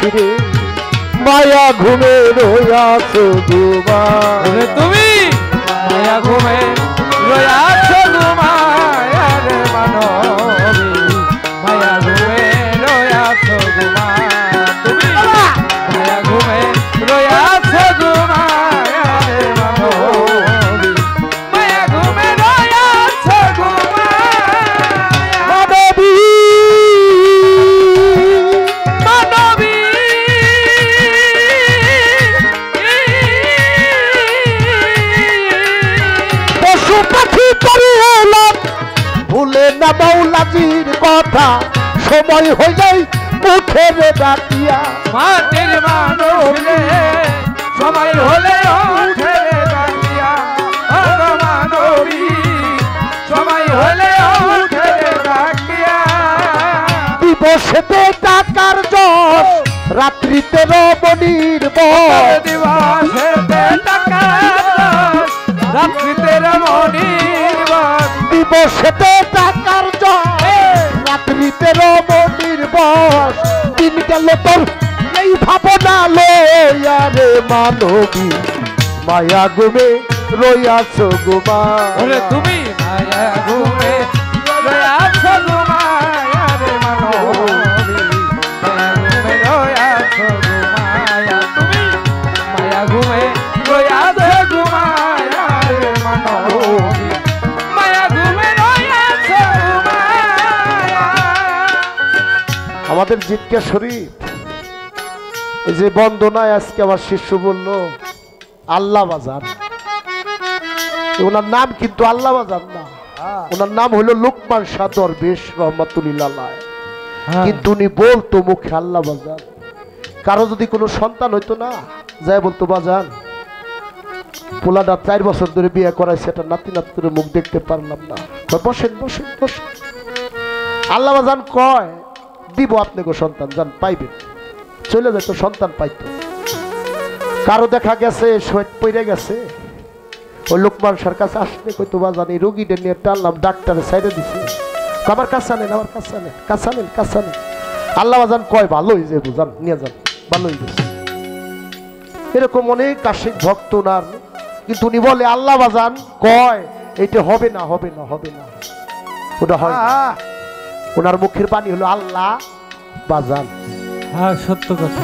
ছিড়ে মায়া ঘুমে রয়াছো ঘুমা তুমি মায়া ঘুমে রয়াছো ঘুমায়া রে মানবী মায়া ঘুমে রয়াছো ঘুমা তুমি মায়া ঘুমে রয়াছো ঘুমায়া রে মানবী মায়া ঘুমে রয়াছো ঘুমায়া মানবী মানবী পশু পাখি করে এলাম ভুলে না মৌলাজির কথা সময় হইলেই মুখের ডাকিয়া মাটির মানুষ রে সময় হলে ওঠে ডাকিয়া মানবী সময় হলে ওঠে ডাকিয়া দিবসেতে টাকার যশ রাত্রিতে রমণীর বস দিবসেতে টাকা রাত্রিতে রমণীর বস দিবসেতে টাকার যশ রাত্রিতে রমণীর বস দিন গেল তোর এই ভাবনা লইয়া রে মানবী মায়া ঘুমে রইয়াছো ঘুমা ওরে তুমি মায়া ঘুমে রয়াছো ঘুমায়া রে মানবী মায়া ঘুমে রয়াছো ঘুমায়া তুমি মায়া ঘুমে রয়াছো ঘুমায়া রে মানবী মায়া ঘুমে রয়াছো ঘুমায়া আমাদের জিজ্ঞা শরীফ এই যে বন্দনায় আজকে আমার শিষ্য বলল আল্লাহ বাজার ওনার নাম কিন্তু আল্লাহ বাজার না ওনার নাম হলো লোকমান শাহ দরবেশ রহমাতুল্লাহ কিন্তু উনি বলতো মুখে আল্লাহ বাজার কারো যদি কোনো সন্তান হইতো না যাই বলতো বাজান পোলাটা 4 বছর ধরে বিয়ে করাইছে এটা নাতি নাতির মুখ দেখতে পারলাম না বসেন বসেন বসেন আল্লাহ বাজান কয় দিব আপনাকে সন্তান যান পাইবেন চলে যেত সন্তান পাইতো কারো দেখা গেছে শোয়েট পড়ে গেছে ওই লোকমান শাহর কাছে আসলে কইতো বাজান এই রোগীটা নিয়ে টানলাম ডাক্তারের সাইডে দিছে আমার কাছে আনেন আমার কাছে আনেন কাছে আনেন কাছে আনেন আল্লাহ বাজান কয় ভালো হয়ে যাবো যান নিয়ে যান ভালো হয়ে গেছে এরকম অনেক কাশিক ভক্ত ওনার কিন্তু উনি বলে আল্লাহ বাজান কয় এইটা হবে না হবে না হবে না ওটা হয় না। ওনার মুখের বাণী হলো আল্লাহ বাজান হ্যাঁ সত্য কথা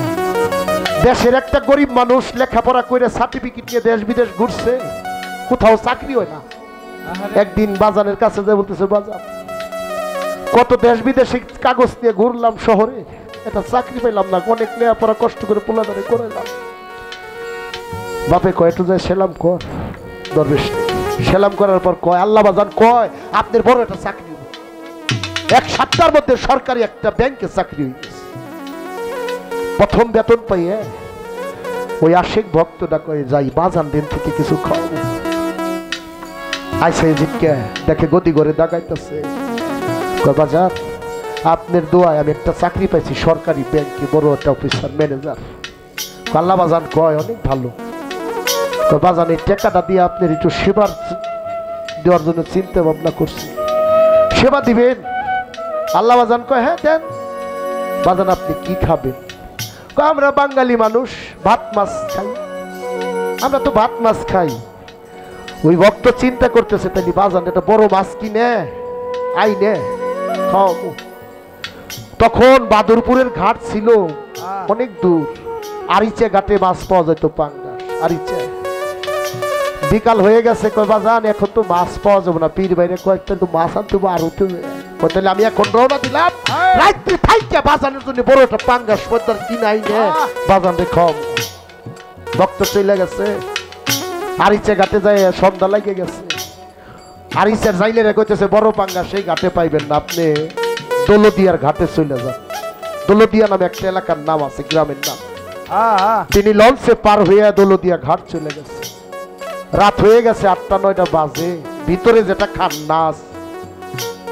দেশের একটা গরিব মানুষ লেখাপড়া করে সার্টিফিকেট নিয়ে দেশ বিদেশ ঘুরছে কোথাও চাকরি হয় না একদিন বাজানের কাছে যে বলতেছে বাজান কত দেশ বিদেশে কাগজ নিয়ে ঘুরলাম শহরে এটা চাকরি পাইলাম না অনেক লেখাপড়া কষ্ট করে পোলাদারে করাইলাম বাপে কয় একটু যায় সেলাম কর দরবেশ সেলাম করার পর কয় আল্লাহ বাজান কয় আপনার বড় একটা চাকরি হবে 1 সপ্তাহের মধ্যে সরকারি একটা ব্যাংকে চাকরি হয়ে গেছে প্রথম বেতন পাইয়ে ওই আশিক ভক্তটা কয়ে যাই বাজান দিন থেকে কিছু খাওয়াবো আইসা জিজ্ঞা দেখে গদি করে দাগাইতেছে কয় বাজার আপনার দোয়ায় আমি একটা চাকরি পাইছি সরকারি ব্যাংকে বড় একটা অফিসার ম্যানেজার আল্লাহ বাজান কয় অনেক ভালো কয় বাজান এই টাকাটা দিয়ে আপনার একটু সেবার দেওয়ার জন্য চিন্তা ভাবনা করছি সেবা দিবেন আল্লাহ বাজান কয় হ্যাঁ দেন বাজান আপনি কি খাবেন আমরা বাঙালি মানুষ ভাত মাছ খাই আমরা তো ভাত মাছ খাই ওই ভক্ত চিন্তা করতেছে তাই বাজান এটা বড় মাছ কিনে আইনে খাওয়াবো তখন বাদুরপুরের ঘাট ছিল অনেক দূর আরিচে ঘাটে মাছ পাওয়া যেত পাঙ্গাস আরিচে বিকাল হয়ে গেছে কয় বাজান এখন তো মাছ পাওয়া যাবে না পীর বাইরে কয়েকটা তো মাছ আনতে আরতে তাহলে আমি এখন রওনা দিলাম রাত্রি থাইকা বাজানের জন্য বড় একটা পাঙ্গাস পদ্মার কিনাই নে বাজান রে খাও ভক্ত চলে গেছে আরিচে ঘাটে যায় সন্ধ্যা লাগে গেছে আরিচের যাইলে রে কইতেছে বড় পাঙ্গাস সেই ঘাটে পাইবেন না আপনি দৌলদিয়ার ঘাটে চলে যান দৌলদিয়া নামে একটা এলাকার নাম আছে গ্রামের নাম তিনি লঞ্চে পার হয়ে দৌলদিয়া ঘাট চলে গেছে রাত হয়ে গেছে 8টা-9টা বাজে ভিতরে যেটা খান্নাস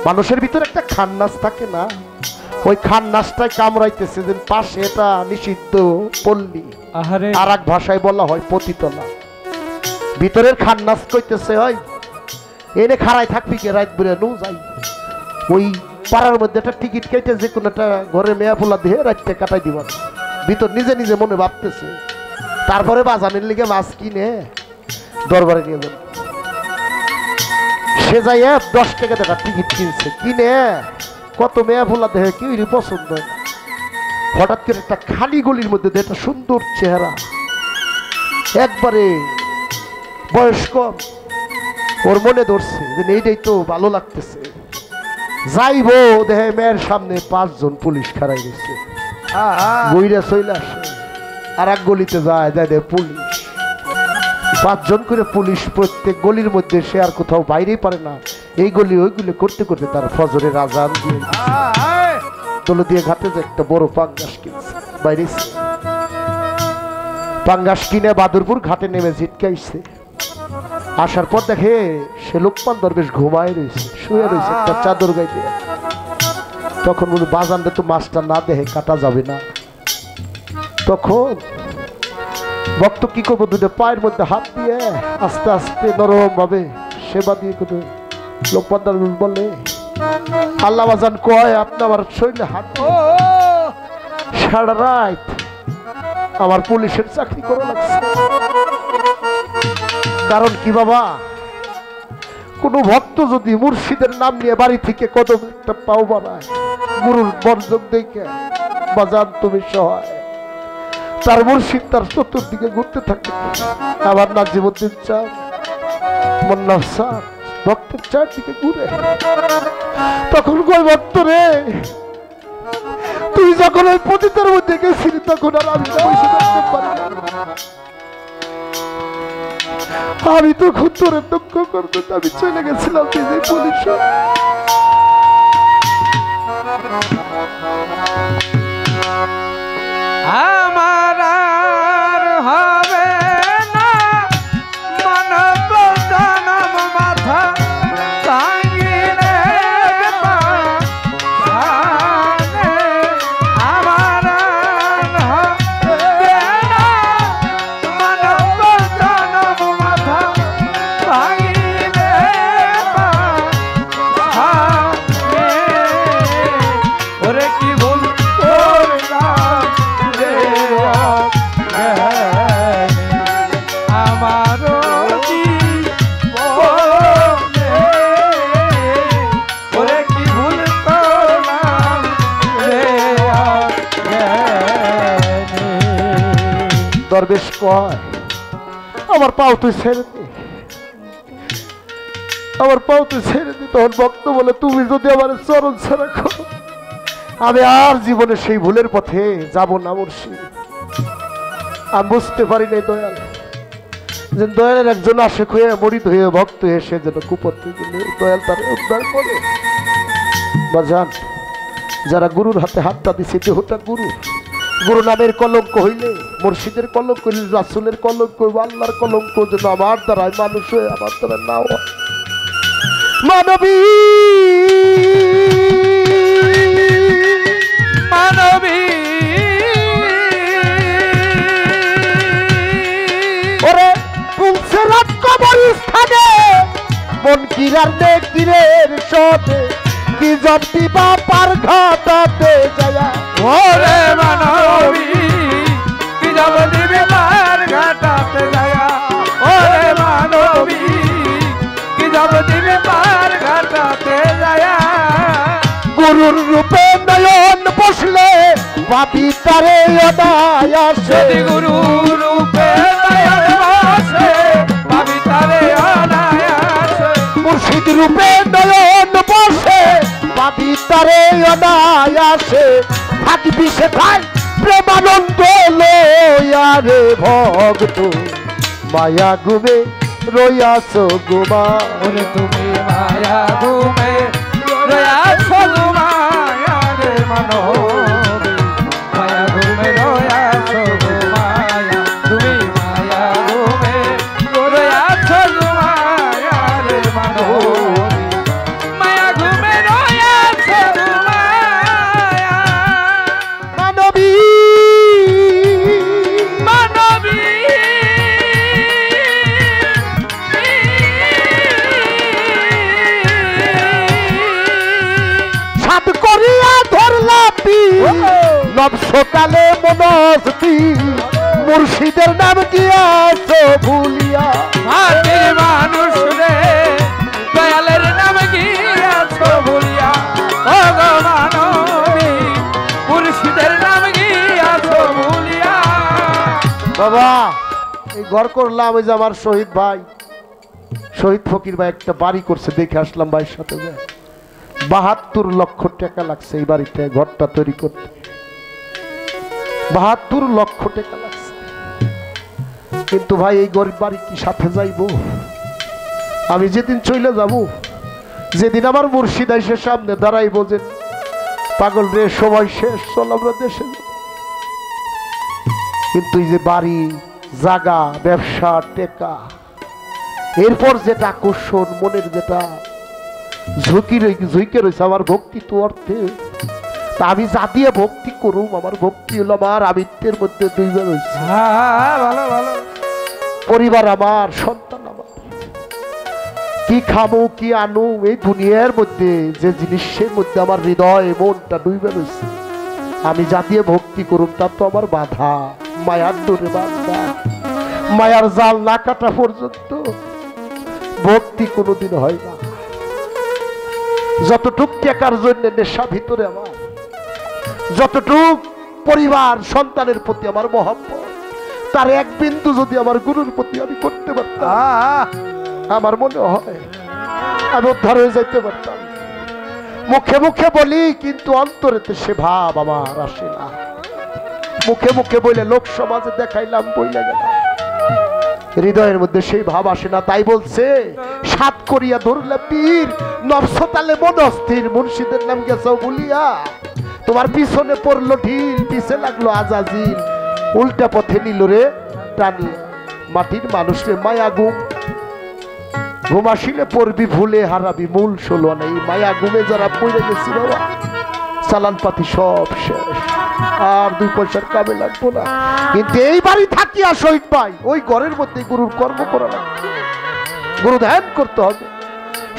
মানুষের ভিতরে একটা খান্নাস থাকে না ওই খান্নাসটাই কামড়াইতেছে যে পাশে এটা নিষিদ্ধ পল্লী আর এক ভাষায় বলা হয় পতিতলা ভিতরের খান্নাস কইতেছে হয় এনে খাড়াই থাকবি কে রাত বেড়ে নু যাই ওই পাড়ার মধ্যে একটা টিকিট কেটে যে কোনো একটা ঘরে মেয়া পোলা দিয়ে রাতটা কাটাই দিবার ভিতর নিজে নিজে মনে ভাবতেছে। তারপরে বাজানের লিগে মাছ কিনে দরবারে নিয়ে যান। সে যাই 10 টাকা টাকা টিকিট কিনছে, কিনে কত মেয়ে ভোলা দেখে কেউই পছন্দ হয় না। হঠাৎ করে একটা খালি গলির মধ্যে একটা সুন্দর চেহারা, একবারে বয়স কম, ওর মনে ধরছে যে এইটাই তো ভালো লাগতেছে। যাইবো দেখে মেয়ের সামনে 5 জন পুলিশ খাড়াই গেছে। বইরা চলে আসে, আর এক গলিতে যায় দেখে পুলিশ 5 জন করে পুলিশ প্রত্যেক গলির মধ্যে। সে আর কোথাও বাইরেই পারে না, এই গলি ওই গলি করতে করতে তার ফজরের আজান দিয়ে দৌলতদিয়া ঘাটে যে একটা বড় পাঙ্গাস কিনছে বাইরে। পাঙ্গাস কিনে বাদুরপুর ঘাটে নেমে ঝিটকাইছে। আসার পর দেখে সে লোকমান দরবেশ ঘুমায় রয়েছে, শুয়ে রয়েছে একটা চাদর গাইতে। তখন বলল বাজানটা তো মাছটা না দেখে কাটা যাবে না। তখন ভক্ত কি করবো, দুটো পায়ের মধ্যে হাত দিয়ে আস্তে আস্তে নরম ভাবে সেবা দিয়ে করে লোকমান দরবেশ বলে, আল্লাহ বাজান কয় আপনি আমার শরীরে হাত দিয়ে সারা রাত আমার পুলিশের চাকরি করা লাগছে। কারণ কি বাবা, কোন ভক্ত যদি মুর্শিদের নাম নিয়ে বাড়ি থেকে কদম একটা পাও বানায়, গুরুর বর্জক দেখে বাজান তুমি সহায়, তার মুর্শিদ তার চতুর্দিকে ঘুরতে থাকে। আবার নাজিমুদ্দিন চাঁদ, মোল্লা সাহ ভক্তের চারদিকে ঘুরে। তখন কই ভক্ত রে, তুই যখন ওই পতিতার মধ্যে গেছিলি তখন আর আমি বসে থাকতে পারি না। আমি তো খুব তোরে দুঃখ করতে আমি চলে গেছিলাম নিজে পুলিশ। আমার আর হবে না মানব জনম মাথা ভাঙিলে পানে। আমার আর হবে না মানব জনম মাথা ভাঙিলে পানে। ওরে কি ভুল করলাম রে আমারও জীবনে। ওরে কি ভুল করলাম রে দরবেশ কয় আমার পাও তুই ছেড়ে দে, আমার পাও তুই ছেড়ে দে। তখন ভক্ত বলে তুমি যদি আমার চরণ ছাড়া করো আমি আর জীবনে সেই ভুলের পথে যাব না মুর্শিদ। আমি বুঝতে পারি নাই দয়াল, যে দয়ালের একজন আশেক হয়ে মরিদ হয়ে ভক্ত হয়ে সে যেন কুপথে গেলে দয়াল তার উদ্ধার করে। বাজান যারা গুরুর হাতে হাতটা দিছে দেহটা গুরু, গুরু নামের কলঙ্ক হইলে, মুর্শিদের কলঙ্ক হইলে, রাসূলের কলঙ্ক হইলে, আল্লাহর কলঙ্ক যেন আমার দ্বারা মানুষ হয়ে আমার দ্বারা না হয়। মানবী মানবী ওরে তুলছে রাত কবর স্থানে মন কিরার নেকিরের সাথে কি জপতি বাপার ঘাটাতে যায়। ওরে মানবী কি যাব দিবি পার ঘাটাতে যায়। ওরে মানবী কি যাব দিবি পার ঘাটাতে যায়। গুরুর রূপে নয়ন বসলে ভাবি তারে অনায়াসে। যদি গুরু রূপে নয়ন বসে ভাবি তারে অনায়াসে। মুর্শিদ রূপে নয়ন বসে ভাবি তারে অনায়াসে। থাকবি সে ভাই প্রেমানন্দ লয়ারে ভক্ত মায়া ঘুমে রয়াস গোমা। ওরে তুমি মায়া ঘুমে রয়াছ ঘুমায়া রে মানবী। মায়া ঘুমে রয়াছ ঘুমায়া, তুমি মায়া ঘুমে রয়াছ ঘুমায়া রে মানবী। মায়া ঘুমে রয়াছ ঘুমায়া। মানবী মানবী পীর মুর্শিদের নাম কি আছো ভুলিয়া মাটির মানুষ রে দয়ালের নাম কি আছো ভুলিয়া ও গো মানবী মুর্শিদের নাম কি আছো ভুলিয়া। বাবা এই ঘর করলাম ওই যে আমার শহীদ ভাই শহীদ ফকির ভাই একটা বাড়ি করছে দেখে আসলাম ভাইয়ের সাথে যায় ৭২ লক্ষ টাকা লাগছে এই বাড়িতে ঘরটা তৈরি করতে ৭২ লক্ষ টাকা লাগছে কিন্তু ভাই এই গরিব বাড়ি কি সাথে যাইব আমি যেদিন চলে যাব যেদিন আমার মুর্শিদ এসে সামনে দাঁড়াইব যে পাগল রে সময় শেষ চল আমরা দেশে যাব। কিন্তু এই যে বাড়ি জাগা ব্যবসা টেকা এরপর যেটা আকর্ষণ মনের যেটা ঝুঁকি রয়েছে আমার ভক্তি তো অর্থে তা আমি যা দিয়ে ভক্তি করুম আমার ভক্তি হলো আমার আমিত্বের মধ্যে দুইবে রয়েছে পরিবার আমার সন্তান আমার কি খাবো কি আনু এই দুনিয়ার মধ্যে যে জিনিসের মধ্যে আমার হৃদয় মনটা ডুবে রয়েছে আমি যা দিয়ে ভক্তি করুম তা তো আমার বাধা মায়ার দূরে বাধা মায়ার জাল না কাটা পর্যন্ত ভক্তি কোনোদিন হয় না। যতটুক টাকার জন্য নেশা ভিতরে আমার যতটুক পরিবার সন্তানের প্রতি আমার মহব্বত তার এক বিন্দু যদি আমার গুরুর প্রতি আমি করতে পারতাম আমার মনে হয় আমি উদ্ধার হয়ে যাইতে পারতাম। মুখে মুখে বলি কিন্তু অন্তরেতে সে ভাব আমার আসে না। মুখে মুখে বলে লোক সমাজে দেখাইলাম বইলে গেলাম হৃদয়ের মধ্যে সেই ভাব আসে না। তাই বলছে সাত করিয়া ধরলে পীর নবসতালে মন অস্থির মুর্শিদের নাম গেছো বলিয়া তোমার পিছনে পড়লো ঢিল পিছে লাগলো আজাজিল উল্টা পথে নিল রে টানি মাটির মানুষের মায়া ঘুম ঘুম আসিলে পড়বি ভুলে হারাবি মূল ষোলো নেই মায়া ঘুমে যারা পড়ে গেছি বাবা চালান পাতি সব শেষ আর 2 পয়সার কামে লাগবো না। কিন্তু এই বাড়ি থাকিয়া শহীদ ভাই ওই ঘরের মধ্যে গুরুর কর্ম করা লাগবে গুরু ধ্যান করতে হবে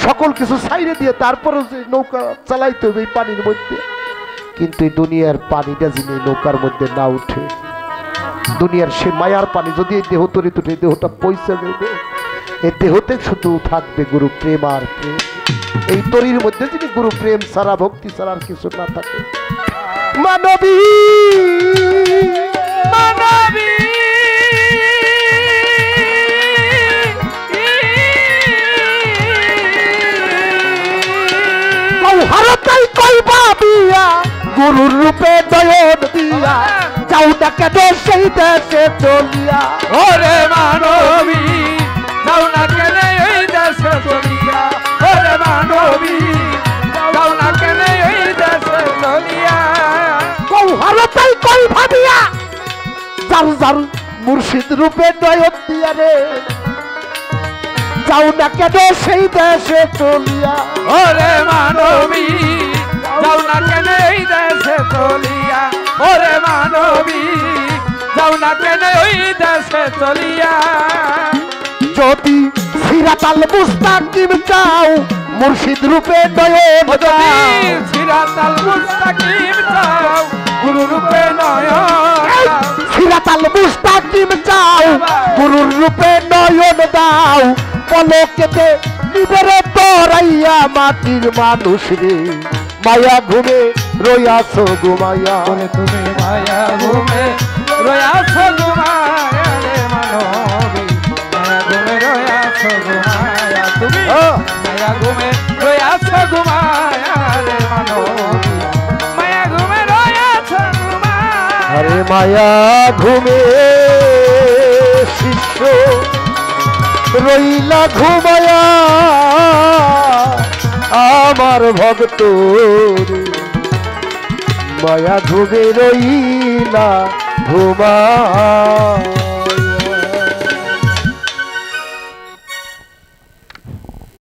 সকল কিছু সাইরে দিয়ে তারপরে যে নৌকা চালাইতে হবে এই পানির মধ্যে। কিন্তু এই দুনিয়ার পানিটা যিনি নৌকার মধ্যে না উঠে দুনিয়ার সে মায়ার পানি যদি এই দেহ তরি তুটে দেহটা পয়সা দেবে এই দেহতে শুধু থাকবে গুরু প্রেম আর প্রেম। এই তরির মধ্যে যদি গুরু প্রেম ছাড়া ভক্তি ছাড়া আর কিছু না থাকে মানবী মানবী হারতাই কই ভাবিয়া গুরুর রূপে দয়ন দিয়া যাও ডাকে দেশে দেশে চলিয়া ওরে মানবী যাও না কেনে এই দেশে চলিয়া ওরে মানবী যাও না কেনে এই দেশে চলিয়া হারতাই কই ভাবিয়া যার যার মুর্শিদ রূপে দয়ন দিয়া রে যাও না কেন সেই দেশে চলিয়া ওরে মানবী যাও না কেন এই দেশে চলিয়া ওরে মানবী যাও না কেন ওই দেশে চলিয়া। যদি সিরাতাল মুস্তাকিম চাও মুর্শিদ রূপে দয়ন দাও সিরাতাল মুস্তাকিম চাও গুরু রূপে নয়ন সিরাতাল মুস্তাকিম চাও গুরুর রূপে নয়ন দাও পলকেতে নিবেরে তোরাইয়া মাটির মানুষ রে মায়া ঘুমে রইয়াছো ঘুমাইয়া তুমি মায়া ঘুমে রয়াছো ঘুমায়া রে মানবী মায়া ঘুমে রয়াছো ঘুমায়া তুমি মায়া ঘুমে রয়াছো ঘুমায়া রে মানবী মায়া ঘুমে রয়াছো ঘুমায়া। আরে মায়া ঘুমে শিষ্য রইলা ঘুমায়া আমার ভক্ত মায়া ঘুমে রইলা ঘুমা